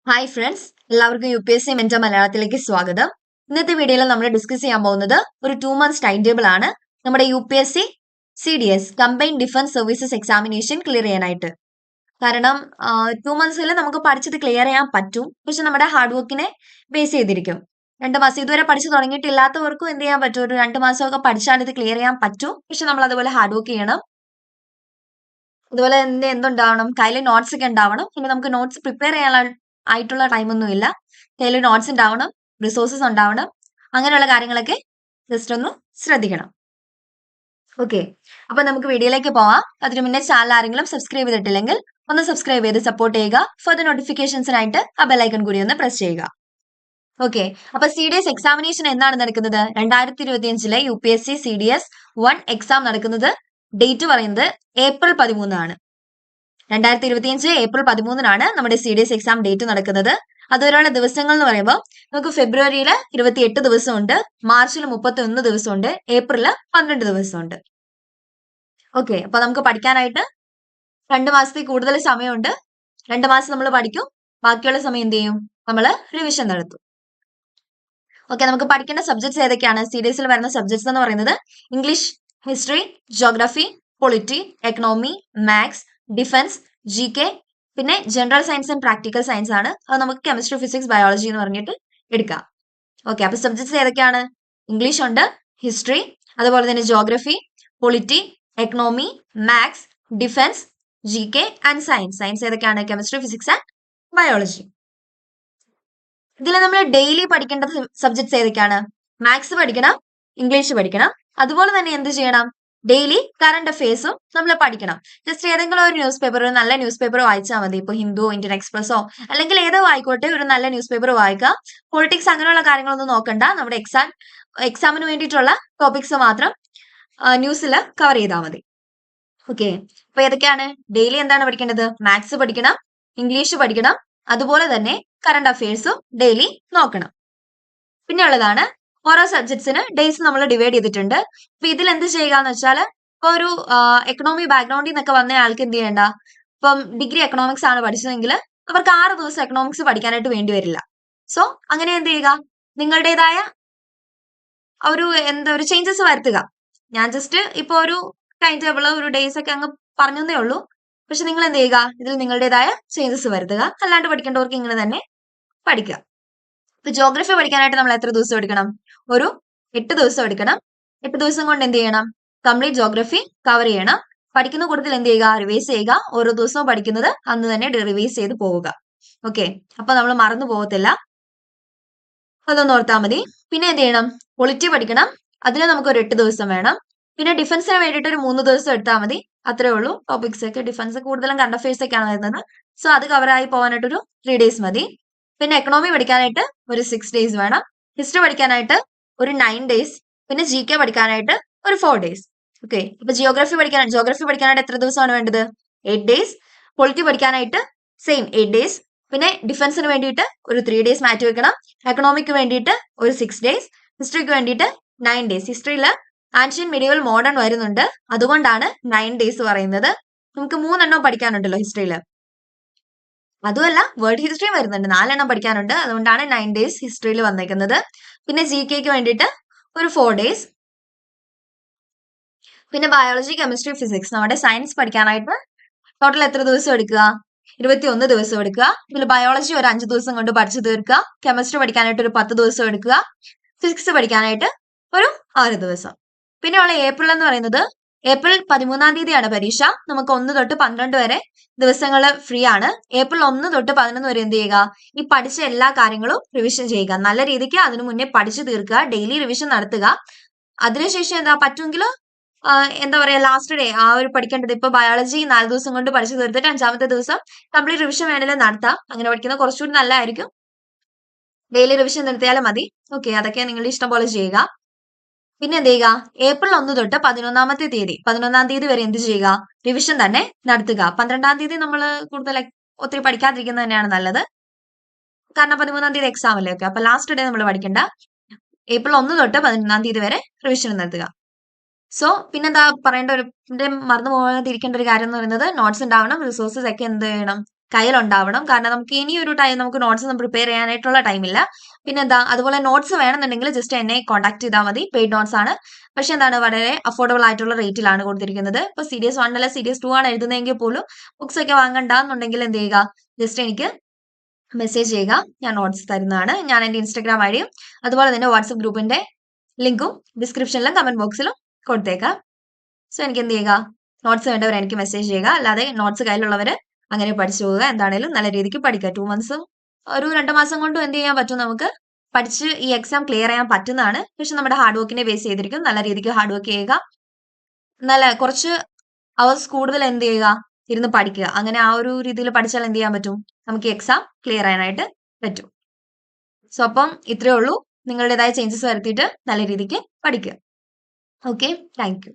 Hi friends, എല്ലാവർക്കും UPSC mentor മലയാളത്തിലേക്ക് സ്വാഗതം. ഇന്നത്തെ വീഡിയോയിൽ നമ്മൾ ഡിസ്കസ് ചെയ്യാൻ പോകുന്നത് ഒരു 2 months ടൈം ടേബിൾ ആണ് നമ്മുടെ UPSC CDS combine defence services examination clear ചെയ്യാനായിട്ട്. കാരണം 2 monthsൽ നമുക്ക് പഠിച്ചത് ക്ലിയർ ചെയ്യാൻ പറ്റും, പക്ഷെ നമ്മുടെ ഹാർഡ് വർക്കിനെ ബേസ് ചെയ്തിരിക്കും. 2 മാസം ഇതുവരെ പഠിച്ചു തുടങ്ങിയിട്ടില്ലാത്തവർക്കും എന്ത് ചെയ്യാൻ പറ്റും, ഒരു 2 മാസമൊക്കെ പഠിച്ചാൽ ഇത് ക്ലിയർ ചെയ്യാൻ പറ്റും. പക്ഷെ നമ്മൾ അതുപോലെ ഹാർഡ് വർക്ക് ചെയ്യണം. അതുപോലെ എന്തുണ്ടാവണം, കയ്യിൽ നോട്ട്സ് ഒക്കെ ഉണ്ടാവണം. പിന്നെ നമുക്ക് നോട്ട്സ് പ്രിപ്പയർ ചെയ്യാനുള്ള ആയിട്ടുള്ള ടൈമൊന്നും ഇല്ല. കയ്യിൽ നോട്ട്സ് ഉണ്ടാവണം, റിസോഴ്സസ് ഉണ്ടാവണം, അങ്ങനെയുള്ള കാര്യങ്ങളൊക്കെ ജസ്റ്റ് ഒന്ന് ശ്രദ്ധിക്കണം. ഓക്കെ, അപ്പൊ നമുക്ക് വീഡിയോയിലേക്ക് പോവാം. അതിനു മുന്നേ ചാനൽ ആരെങ്കിലും സബ്സ്ക്രൈബ് ചെയ്തിട്ടില്ലെങ്കിൽ ഒന്ന് സബ്സ്ക്രൈബ് ചെയ്ത് സപ്പോർട്ട് ചെയ്യുക. ഫർദർ നോട്ടിഫിക്കേഷൻസിനായിട്ട് ആ ബെല്ലൈക്കൺ കൂടി ഒന്ന് പ്രസ് ചെയ്യുക. ഓക്കെ, അപ്പൊ CDS എക്സാമിനേഷൻ എന്നാണ് നടക്കുന്നത്? 2025 UPSC CDS 1 എക്സാം നടക്കുന്നത്. ഡേറ്റ് പറയുന്നത് April 13 ആണ്. 2025 April 13 നമ്മുടെ CDS എക്സാം ഡേറ്റ് നടക്കുന്നത്. അതുവരെയുള്ള ദിവസങ്ങൾ എന്ന് പറയുമ്പോൾ നമുക്ക് ഫെബ്രുവരിയിൽ 28 ദിവസമുണ്ട്, മാർച്ചിൽ 31 ദിവസമുണ്ട്, ഏപ്രിലിൽ 12 ദിവസമുണ്ട്. ഓക്കെ, അപ്പൊ നമുക്ക് പഠിക്കാനായിട്ട് 2 മാസത്തിൽ കൂടുതൽ സമയമുണ്ട്. 2 മാസം നമ്മൾ പഠിക്കും, ബാക്കിയുള്ള സമയം എന്ത് ചെയ്യും, നമ്മൾ റിവിഷൻ നടത്തും. ഓക്കെ, നമുക്ക് പഠിക്കേണ്ട സബ്ജക്ട്സ് ഏതൊക്കെയാണ്? CDSൽ വരുന്ന സബ്ജക്ട്സ് എന്ന് പറയുന്നത് English, history, geography, polity, economy, maths, defence, GK, പിന്നെ general science and practical science ആണ്. അത് നമുക്ക് കെമിസ്ട്രി, ഫിസിക്സ്, ബയോളജി എന്ന് പറഞ്ഞിട്ട് എടുക്കാം. ഓക്കെ, അപ്പൊ സബ്ജക്ട്സ് ഏതൊക്കെയാണ്? ഇംഗ്ലീഷ് ഉണ്ട്, ഹിസ്റ്ററി, അതുപോലെ തന്നെ geography, polity, economy, maths, defence, GK and science. Science ഏതൊക്കെയാണ്? Chemistry, physics and biology. ഇതിൽ നമ്മൾ ഡെയിലി പഠിക്കേണ്ട സബ്ജക്ട്സ് ഏതൊക്കെയാണ്? മാത്സ് പഠിക്കണം, ഇംഗ്ലീഷ് പഠിക്കണം, അതുപോലെ തന്നെ എന്ത് ചെയ്യണം, ഡെയിലി കറണ്ട് അഫയേഴ്സും നമ്മൾ പഠിക്കണം. ജസ്റ്റ് ഏതെങ്കിലും ഒരു ന്യൂസ് പേപ്പർ, ഒരു നല്ല ന്യൂസ് പേപ്പർ വായിച്ചാൽ മതി. ഇപ്പൊ ഹിന്ദു, ഇന്ത്യൻ എക്സ്പ്രസോ അല്ലെങ്കിൽ ഏതോ ആയിക്കോട്ടെ, ഒരു നല്ല ന്യൂസ് പേപ്പർ വായിക്കുക. പൊളിറ്റിക്സ് അങ്ങനെയുള്ള കാര്യങ്ങളൊന്നും നോക്കണ്ട. നമ്മുടെ എക്സാമിന് വേണ്ടിയിട്ടുള്ള ടോപ്പിക്സ് മാത്രം ന്യൂസിൽ കവർ ചെയ്താൽ മതി. ഓക്കെ, അപ്പൊ ഏതൊക്കെയാണ്? ഡെയിലി എന്താണ് പഠിക്കേണ്ടത്? മാത്സ് പഠിക്കണം, ഇംഗ്ലീഷ് പഠിക്കണം, അതുപോലെ തന്നെ കറണ്ട് അഫയേഴ്സും ഡെയിലി നോക്കണം. പിന്നെ ഉള്ളതാണ് ഓരോ സബ്ജക്ട്സിന് ഡേയ്സ് നമ്മൾ ഡിവൈഡ് ചെയ്തിട്ടുണ്ട്. അപ്പൊ ഇതിൽ എന്ത് ചെയ്യുക എന്ന് വെച്ചാൽ, ഇപ്പൊ ഒരു എക്കണോമി ബാക്ക്ഗ്രൗണ്ടിൽ നിന്നൊക്കെ വന്ന ആൾക്ക് എന്ത് ചെയ്യണ്ട, ഇപ്പം ഡിഗ്രി എക്കണോമിക്സ് ആണ് പഠിച്ചതെങ്കിൽ അവർക്ക് 6 ദിവസം എക്കണോമിക്സ് പഠിക്കാനായിട്ട് വേണ്ടി വരില്ല. സോ അങ്ങനെ എന്ത് ചെയ്യുക, നിങ്ങളുടേതായ ഒരു ചേഞ്ചസ് വരുത്തുക. ഞാൻ ജസ്റ്റ് ഇപ്പൊ ഒരു ടൈം ടേബിൾ, ഒരു ഡേയ്സ് ഒക്കെ അങ്ങ് പറഞ്ഞേ ഉള്ളൂ. പക്ഷെ നിങ്ങൾ എന്ത് ചെയ്യുക, ഇതിൽ നിങ്ങളുടേതായ ചേഞ്ചസ് വരുത്തുക. അല്ലാണ്ട് പഠിക്കേണ്ടവർക്ക് ഇങ്ങനെ തന്നെ പഠിക്കുക. ഇപ്പൊ ജോഗ്രഫി പഠിക്കാനായിട്ട് നമ്മൾ എത്ര ദിവസം എടുക്കണം? ഒരു 8 ദിവസം എടുക്കണം. 8 ദിവസം കൊണ്ട് എന്ത് ചെയ്യണം, കംപ്ലീറ്റ് ജോഗ്രഫി കവർ ചെയ്യണം. പഠിക്കുന്ന കൂട്ടത്തിൽ എന്ത് ചെയ്യുക, റിവൈസ് ചെയ്യുക. ഓരോ ദിവസവും പഠിക്കുന്നത് അന്ന് തന്നെ റിവൈസ് ചെയ്ത് പോവുക. ഓക്കെ, അപ്പൊ നമ്മൾ മറന്നു പോകത്തില്ല, അതൊന്ന് ഓർത്താൽ മതി. പിന്നെ എന്ത് ചെയ്യണം, പൊളിറ്റി പഠിക്കണം. അതിന് നമുക്ക് ഒരു 8 ദിവസം വേണം. പിന്നെ ഡിഫൻസിന് വേണ്ടിയിട്ട് ഒരു 3 ദിവസം എടുത്താൽ മതി. അത്രേ ഉള്ളൂ. ടോപ്പിക്സ് ഒക്കെ ഡിഫൻസ് കൂടുതലും കറണ്ട് അഫയേഴ്സ് ഒക്കെയാണ് വരുന്നത്. സോ അത് കവറായി പോകാനായിട്ട് ഒരു 3 days മതി. പിന്നെ എക്കണോമി പഠിക്കാനായിട്ട് ഒരു 6 days വേണം. ഹിസ്റ്ററി പഠിക്കാനായിട്ട് ഒരു 9 days. പിന്നെ GK പഠിക്കാനായിട്ട് ഒരു 4 days. ഓക്കെ, ഇപ്പൊ ജോഗ്രഫി പഠിക്കാനായിട്ട് എത്ര ദിവസമാണ് വേണ്ടത്? 8 days. പൊളിറ്റി പഠിക്കാനായിട്ട് സെയിം 8 days. പിന്നെ ഡിഫൻസിന് വേണ്ടിയിട്ട് ഒരു 3 days മാറ്റി വെക്കണം. എക്കണോമിക്ക് വേണ്ടിയിട്ട് ഒരു 6 days. ഹിസ്റ്ററിക്ക് വേണ്ടിയിട്ട് 9 days. ഹിസ്റ്ററിയിൽ ആൻഷ്യൻ, മെഡീവൽ, മോഡേൺ വരുന്നുണ്ട്, അതുകൊണ്ടാണ് 9 days പറയുന്നത്. നമുക്ക് 3 എണ്ണം പഠിക്കാനുണ്ടല്ലോ ഹിസ്റ്ററിയിൽ. അതുമല്ല, വേൾഡ് ഹിസ്റ്ററി വരുന്നുണ്ട്, 4 എണ്ണം പഠിക്കാനുണ്ട്, അതുകൊണ്ടാണ് 9 days ഹിസ്റ്ററിയിൽ വന്നേക്കുന്നത്. പിന്നെ GKക്ക് വേണ്ടിയിട്ട് ഒരു 4 days. പിന്നെ ബയോളജി, കെമിസ്ട്രി, ഫിസിക്സ്, നമ്മുടെ സയൻസ് പഠിക്കാനായിട്ട് ടോട്ടൽ എത്ര ദിവസം എടുക്കുക? 21 ദിവസം എടുക്കുക. ഇതിൽ ബയോളജി ഒരു 5 ദിവസം കൊണ്ട് പഠിച്ചു തീർക്കുക. കെമിസ്ട്രി പഠിക്കാനായിട്ട് ഒരു 10 ദിവസം എടുക്കുക. ഫിസിക്സ് പഠിക്കാനായിട്ട് ഒരു 6 ദിവസം. പിന്നെ ഉള്ള ഏപ്രിൽ എന്ന് പറയുന്നത്, ഏപ്രിൽ 13 തീയതിയാണ് പരീക്ഷ. നമുക്ക് 1 തൊട്ട് 12 വരെ ദിവസങ്ങൾ ഫ്രീ ആണ്. ഏപ്രിൽ 1 തൊട്ട് 11 വരെ എന്ത് ചെയ്യുക, ഈ പഠിച്ച എല്ലാ കാര്യങ്ങളും റിവിഷൻ ചെയ്യുക. നല്ല രീതിക്ക് അതിനു മുന്നേ പഠിച്ചു തീർക്കുക. ഡെയിലി റിവിഷൻ നടത്തുക. അതിനുശേഷം എന്താ പറ്റുമെങ്കിൽ എന്താ പറയാ, ലാസ്റ്റ് ഡേ ആ ഒരു പഠിക്കേണ്ടത്, ഇപ്പൊ ബയോളജി 4 ദിവസം കൊണ്ട് പഠിച്ചു തീർത്തിട്ട് 5ാമത്തെ ദിവസം കംപ്ലീറ്റ് റിവിഷൻ വേണമെങ്കിൽ നടത്താം. അങ്ങനെ പഠിക്കുന്നത് കുറച്ചുകൂടി നല്ലതായിരിക്കും. ഡെയിലി റിവിഷൻ നടത്തിയാലും മതി. ഓക്കെ, അതൊക്കെ നിങ്ങളുടെ ഇഷ്ടം പോലെ ചെയ്യുക. പിന്നെ എന്ത് ചെയ്യുക, ഏപ്രിൽ 1 തൊട്ട് 11 തീയതി വരെ എന്ത് ചെയ്യുക, റിവിഷൻ തന്നെ നടത്തുക. 12 തീയതി നമ്മൾ കൂടുതൽ ഒത്തിരി പഠിക്കാതിരിക്കുന്നത് തന്നെയാണ് നല്ലത്. കാരണം 13 തീയതി എക്സാം അല്ലേ. ഓക്കെ, അപ്പൊ ലാസ്റ്റ് ഡേ നമ്മൾ പഠിക്കണ്ട. ഏപ്രിൽ 1 തൊട്ട് 11 തീയതി വരെ റിവിഷൻ നടത്തുക. സോ പിന്നെന്താ പറയേണ്ട, മറന്നു പോകാതിരിക്കേണ്ട ഒരു കാര്യം എന്ന് പറയുന്നത്, നോട്ട്സ് ഉണ്ടാവണം, റിസോഴ്സസ് ഒക്കെ എന്ത് ചെയ്യണം, കയ്യിലുണ്ടാവണം. കാരണം നമുക്ക് ഇനിയൊരു ടൈം നമുക്ക് നോട്ട്സ് പ്രിപ്പയർ ചെയ്യാനായിട്ടുള്ള ടൈമില്ല. പിന്നെ എന്താ അതുപോലെ നോട്ട്സ് വേണമെന്നുണ്ടെങ്കിൽ ജസ്റ്റ് എന്നെ കോൺടാക്ട് ചെയ്താൽ മതി. പെയ്ഡ് നോട്ട്സ് ആണ്. പക്ഷെ എന്താണ് വളരെ അഫോർഡബിൾ ആയിട്ടുള്ള റേറ്റിലാണ് കൊടുത്തിരിക്കുന്നത്. ഇപ്പൊ സീരീസ് 1 അല്ല സീരീസ് 2 ആണ് എഴുതുന്നതെങ്കിൽ പോലും ബുക്സ് ഒക്കെ വാങ്ങണ്ടെന്നുണ്ടെങ്കിൽ എന്ത് ചെയ്യുക, ജസ്റ്റ് എനിക്ക് മെസ്സേജ് ചെയ്യുക. ഞാൻ നോട്ട്സ് തരുന്നതാണ്. ഞാൻ എന്റെ ഇൻസ്റ്റാഗ്രാം വഴിയും അതുപോലെ തന്നെ വാട്സപ്പ് ഗ്രൂപ്പിന്റെ ലിങ്കും ഡിസ്ക്രിപ്ഷനിലും കമന്റ് ബോക്സിലും കൊടുത്തേക്കാം. സോ എനിക്ക് എന്ത് ചെയ്യുക, നോട്ട്സ് വേണ്ടവർ എനിക്ക് മെസ്സേജ് ചെയ്യുക. അല്ലാതെ നോട്ട്സ് കയ്യിലുള്ളവർ അങ്ങനെ പഠിച്ചു പോവുക. എന്താണേലും നല്ല രീതിക്ക് പഠിക്കുക. 2 മന്ത്സും ഒരു 2 മാസം കൊണ്ടും എന്ത് ചെയ്യാൻ പറ്റും, നമുക്ക് പഠിച്ച് ഈ എക്സാം ക്ലിയർ ചെയ്യാൻ പറ്റുന്നതാണ്. പക്ഷെ നമ്മുടെ ഹാർഡ് വർക്കിനെ ബേസ് ചെയ്തിരിക്കും. നല്ല രീതിക്ക് ഹാർഡ് വർക്ക് ചെയ്യുക. നല്ല കുറച്ച് അവേഴ്സ് കൂടുതൽ എന്ത് ചെയ്യുക, ഇരുന്ന് പഠിക്കുക. അങ്ങനെ ആ ഒരു രീതിയിൽ പഠിച്ചാൽ എന്ത് ചെയ്യാൻ പറ്റും, നമുക്ക് എക്സാം ക്ലിയർ ചെയ്യാനായിട്ട് പറ്റും. സോ അപ്പം ഇത്രയേ ഉള്ളൂ. നിങ്ങളുടേതായ ചേഞ്ചസ് വരുത്തിയിട്ട് നല്ല രീതിക്ക് പഠിക്കുക. Okay, thank you.